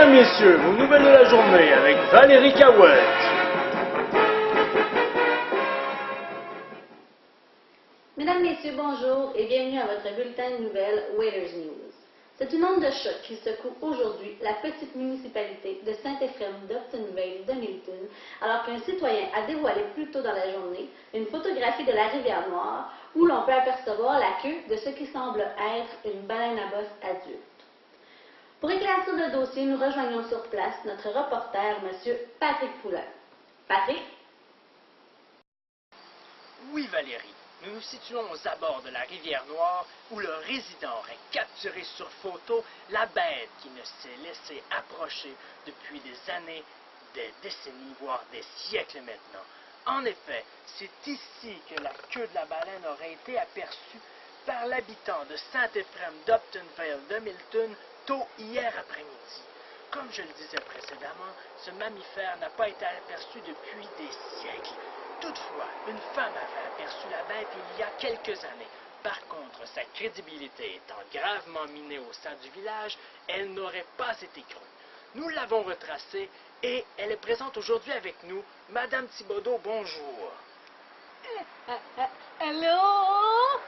Mesdames, Messieurs, vos nouvelles de la journée avec Valérie Cahouette. Mesdames, Messieurs, bonjour et bienvenue à votre bulletin de nouvelles Wailers News. C'est une onde de choc qui secoue aujourd'hui la petite municipalité de Saint-Éphrem d'Uptonville de Milton, alors qu'un citoyen a dévoilé plus tôt dans la journée une photographie de la rivière Noire où l'on peut apercevoir la queue de ce qui semble être une baleine à bosse adulte. Pour éclaircir le dossier, nous rejoignons sur place notre reporter, M. Patrick Poulain. Patrick? Oui, Valérie. Nous nous situons aux abords de la rivière Noire où le résident aurait capturé sur photo la bête qui ne s'est laissée approcher depuis des années, des décennies, voire des siècles maintenant. En effet, c'est ici que la queue de la baleine aurait été aperçue par l'habitant de Saint-Éphrem d'Uptonville de Milton tôt hier après-midi. Comme je le disais précédemment, ce mammifère n'a pas été aperçu depuis des siècles. Toutefois, une femme avait aperçu la bête il y a quelques années. Par contre, sa crédibilité étant gravement minée au sein du village, elle n'aurait pas été crue. Nous l'avons retracée et elle est présente aujourd'hui avec nous. Madame Thibodeau, bonjour. Allô?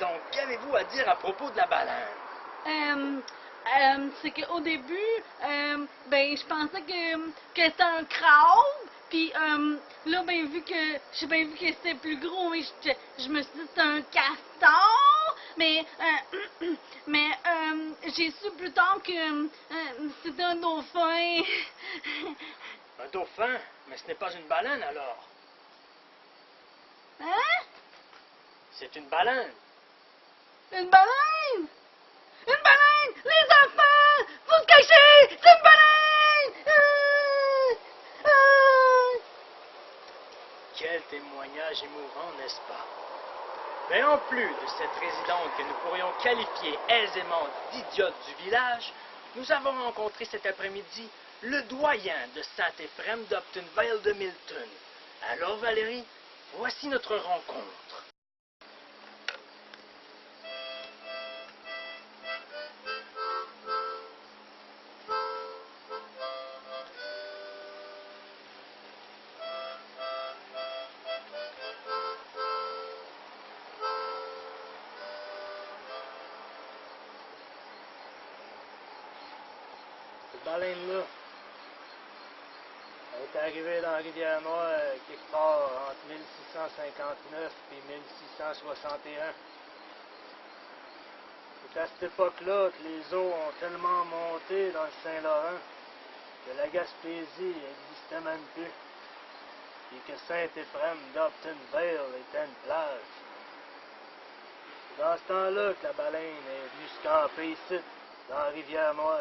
Donc, qu'avez-vous à dire à propos de la baleine? C'est qu'au début, je pensais que c'était un crabe, puis là, j'ai bien vu que c'était plus gros, et je me suis dit que c'était un castor, mais j'ai su plus tard que c'était un dauphin. Un dauphin? Mais ce n'est pas une baleine, alors. Hein? C'est une baleine. Une baleine? Une baleine! Les enfants! Vous cachez! C'est une baleine! Quel témoignage émouvant, n'est-ce pas? Mais en plus de cette résidente que nous pourrions qualifier aisément d'idiote du village, nous avons rencontré cet après-midi le doyen de Saint-Éphrem d'Uptonville de Milton. Alors Valérie, voici notre rencontre. Cette baleine-là, elle est arrivée dans la rivière Noire quelque part entre 1659 et 1661. C'est à cette époque-là que les eaux ont tellement monté dans le Saint-Laurent que la Gaspésie n'existait même plus et que Saint-Éphrem d'Uptonville était une plage. C'est dans ce temps-là que la baleine est venue se camper ici, dans la rivière Noire.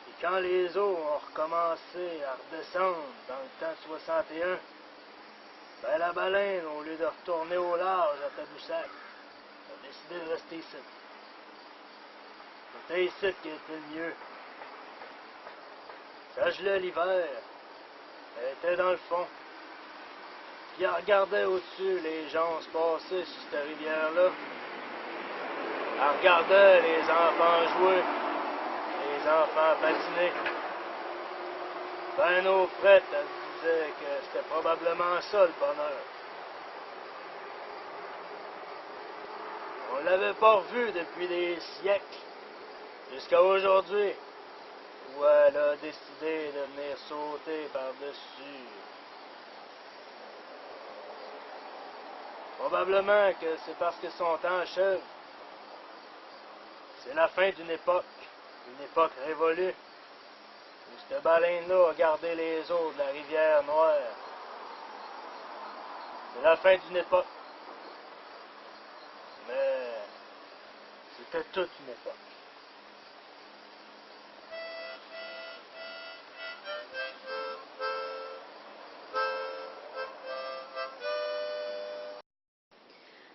Et quand les eaux ont recommencé à redescendre dans le temps de 61, ben la baleine, au lieu de retourner au large à Tadoussac, a décidé de rester ici. C'était ici qui était le mieux. Ça gelait l'hiver. Elle était dans le fond. Puis elle regardait au-dessus les gens se passer sur cette rivière-là. Elle regardait les enfants jouer, les enfants patiner. Ben au fret, elle se disait que c'était probablement ça le bonheur. On l'avait pas revu depuis des siècles, jusqu'à aujourd'hui, où elle a décidé de venir sauter par-dessus. Probablement que c'est parce que son temps achève. C'est la fin d'une époque révolue, où cette baleine-là a gardé les eaux de la rivière Noire. C'est la fin d'une époque. Mais c'était toute une époque.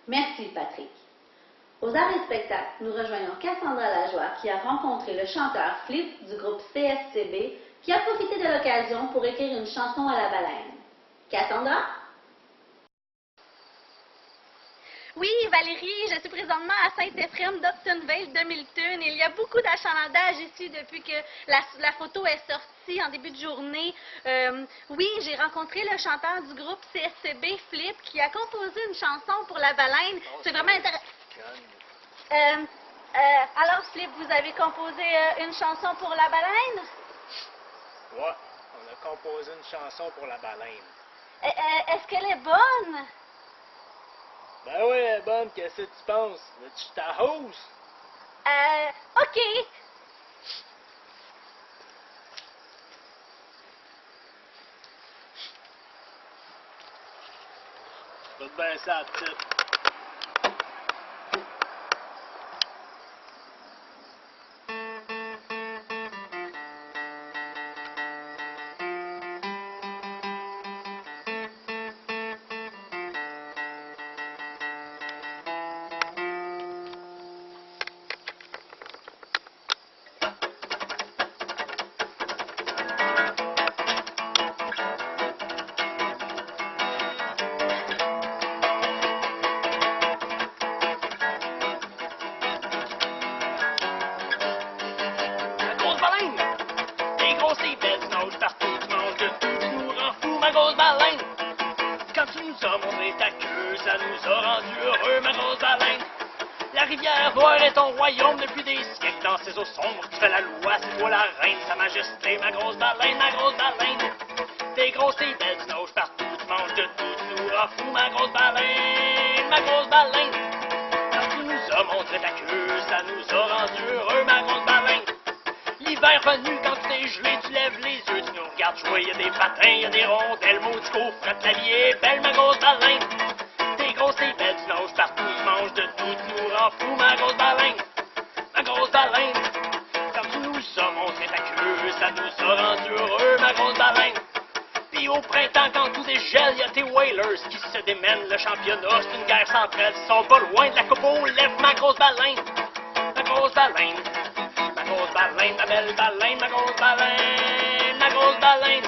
Merci, Patrick. Aux arts et spectacles, nous rejoignons Cassandra Lajoie qui a rencontré le chanteur Flip du groupe CSCB qui a profité de l'occasion pour écrire une chanson à la baleine. Cassandra? Oui, Valérie, je suis présentement à Saint-Éphrem d'Uptonville de Milton. Il y a beaucoup d'achalandage ici depuis que la photo est sortie en début de journée. Oui, j'ai rencontré le chanteur du groupe CSCB, Flip, qui a composé une chanson pour la baleine. C'est vraiment intéressant. Alors, Flip, vous avez composé une chanson pour la baleine? Ouais, on a composé une chanson pour la baleine. Est-ce qu'elle est bonne? Ben oui, elle est bonne, qu'est-ce que tu penses? Veux-tu que je t'arrose? OK. Écoute bien ça, petite. Ça nous a rendus heureux, ma grosse baleine. La rivière Noire est ton royaume depuis des siècles. Dans ses eaux sombres, tu fais la loi, c'est toi la reine. Sa majesté, ma grosse baleine, ma grosse baleine. T'es grosse, t'es belle, tu nages partout, tu manges de tout, tu nous rends fous, ma grosse baleine, ma grosse baleine. Quand tu nous as montré ta queue, ça nous a rendus heureux, ma grosse baleine. L'hiver venu, quand tu t'es gelé, tu lèves les yeux, tu nous regardes jouer, y a des patins, y a des rondelles, maudit qu'au fret, la vie est belle, ma grosse baleine. T'es grosse, t'es belle, tu nages partout, tu manges de tout, tu nous rends fous, ma grosse baleine, ma grosse baleine. Quand tu nous as montré ta queue, ça nous a rendus heureux, ma grosse baleine. Puis au printemps, quand tout dégèle, y a tes whalers qui se démènent, le championnat, c'est une guerre sans trêve, ils sont pas loin de la coupe aux lèvres, ma grosse baleine, ma grosse baleine. Ma grosse baleine, ma belle baleine, ma grosse baleine, ma grosse baleine.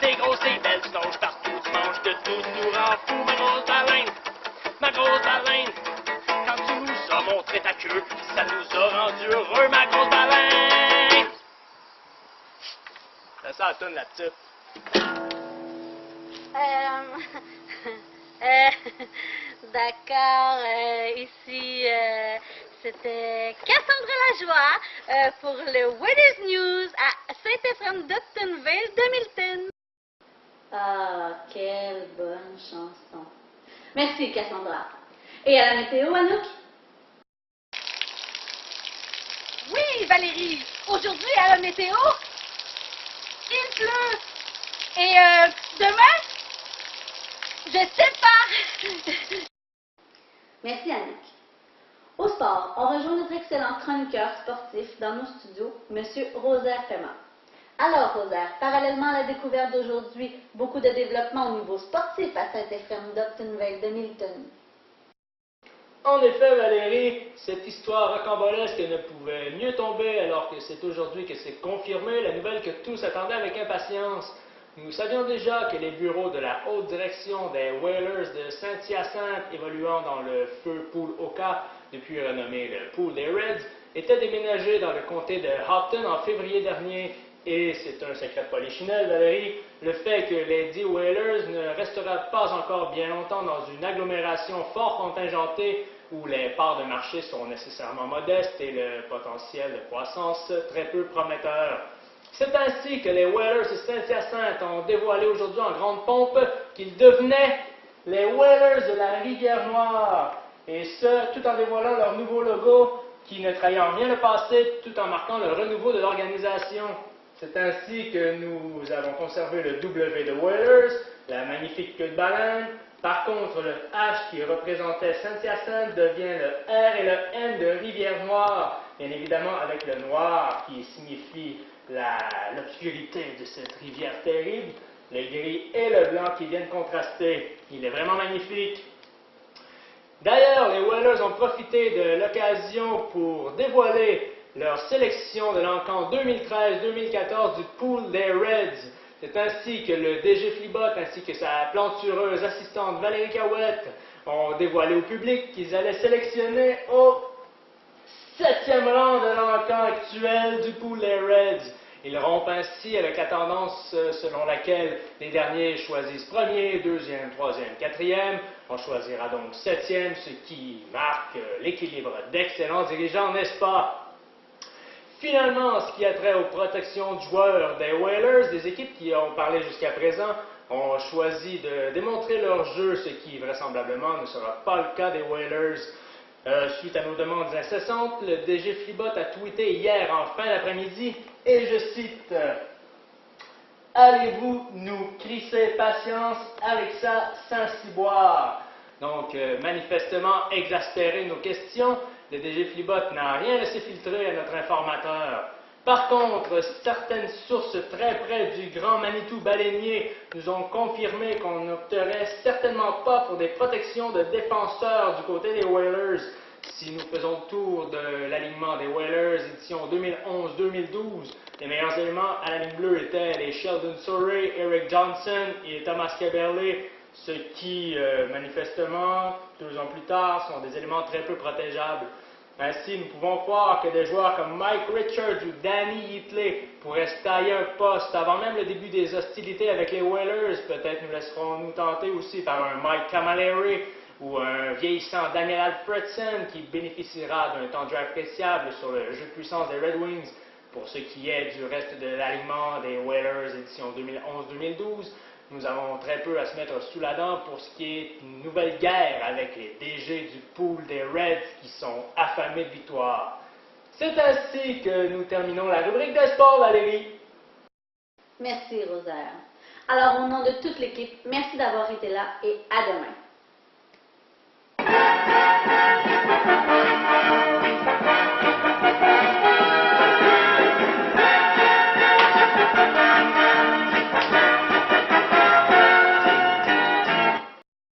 T'es grosse, t'es belle, tu nages partout, tu manges de tout, tu nous rends fous, ma grosse baleine, ma grosse baleine. Quand tu nous as montré ta queue, ça nous a rendu heureux, ma grosse baleine. C'est ça la toune, la petite. D'accord, ici, c'était Cassandra Lajoie pour le Weather's News à Saint-Éphrem d'Uptonville de Milton. Ah, quelle bonne chanson. Merci, Cassandra. Et à la météo, Anouk? Oui, Valérie, aujourd'hui à la météo, il pleut. Et demain, je sais pas. Merci, Anouk. Au sport, on rejoint notre excellent chroniqueur sportif dans nos studios, M. Rosaire Fermat. Alors, Rosaire, parallèlement à la découverte d'aujourd'hui, beaucoup de développement au niveau sportif à Saint-Éphrem d'Uptonville de Milton. En effet, Valérie, cette histoire rocambolesque ne pouvait mieux tomber alors que c'est aujourd'hui que c'est confirmé, la nouvelle que tous attendaient avec impatience. Nous savions déjà que les bureaux de la haute direction des Whalers de Saint-Hyacinthe, évoluant dans le feu Pool Oka, depuis renommé le Pool des Reds, étaient déménagés dans le comté de Houghton en février dernier. Et c'est un secret de polichinelle, Valérie, le fait que les dix Whalers ne restera pas encore bien longtemps dans une agglomération fort contingentée où les parts de marché sont nécessairement modestes et le potentiel de croissance très peu prometteur. C'est ainsi que les Whalers de Saint-Hyacinthe ont dévoilé aujourd'hui en grande pompe qu'ils devenaient les Whalers de la Rivière-Noire, et ce, tout en dévoilant leur nouveau logo qui ne trahit en rien le passé, tout en marquant le renouveau de l'organisation. C'est ainsi que nous avons conservé le W de Whalers, la magnifique queue de baleine. Par contre, le H qui représentait Saint-Hyacinthe devient le R et le N de Rivière-Noire, bien évidemment avec le noir qui signifie l'obscurité de cette rivière terrible, le gris et le blanc qui viennent contraster. Il est vraiment magnifique. D'ailleurs, les Whalers ont profité de l'occasion pour dévoiler leur sélection de l'encan 2013-2014 du Pool des Reds. C'est ainsi que le DG Flibot ainsi que sa plantureuse assistante Valérie Cahouette ont dévoilé au public qu'ils allaient sélectionner au 7e rang de l'encan actuel du pool des Reds. Ils rompent ainsi avec la tendance selon laquelle les derniers choisissent premier, deuxième, troisième, quatrième. On choisira donc 7e, ce qui marque l'équilibre d'excellents dirigeants, n'est-ce pas? Finalement, en ce qui a trait aux protections de joueurs des Whalers, des équipes qui ont parlé jusqu'à présent ont choisi de démontrer leur jeu, ce qui vraisemblablement ne sera pas le cas des Whalers. Suite à nos demandes incessantes, le DG Flibot a tweeté hier en fin d'après-midi, et je cite « Allez-vous nous crisser patience avec ça sans s'y boire ?» Donc, manifestement exaspéré de nos questions, le DG Flibot n'a rien laissé filtrer à notre informateur. Par contre, certaines sources très près du grand Manitou baleinier nous ont confirmé qu'on n'opterait certainement pas pour des protections de défenseurs du côté des Whalers. Si nous faisons le tour de l'alignement des Whalers édition 2011-2012, les meilleurs éléments à la ligne bleue étaient les Sheldon Surrey, Eric Johnson et Thomas Keberle, ce qui, manifestement, 2 ans plus tard, sont des éléments très peu protégeables. Ainsi, nous pouvons croire que des joueurs comme Mike Richards ou Danny Hitley pourraient se tailler un poste avant même le début des hostilités avec les Whalers. Peut-être nous laisserons-nous tenter aussi par un Mike Cammalleri ou un vieillissant Daniel Alfredson qui bénéficiera d'un temps de jeu appréciable sur le jeu de puissance des Red Wings. Pour ce qui est du reste de l'alignement des Whalers édition 2011-2012, nous avons très peu à se mettre sous la dent pour ce qui est une nouvelle guerre avec les DG du pool des Reds qui sont affamés de victoire. C'est ainsi que nous terminons la rubrique des sports, Valérie. Merci, Rosaire. Alors, au nom de toute l'équipe, merci d'avoir été là et à demain.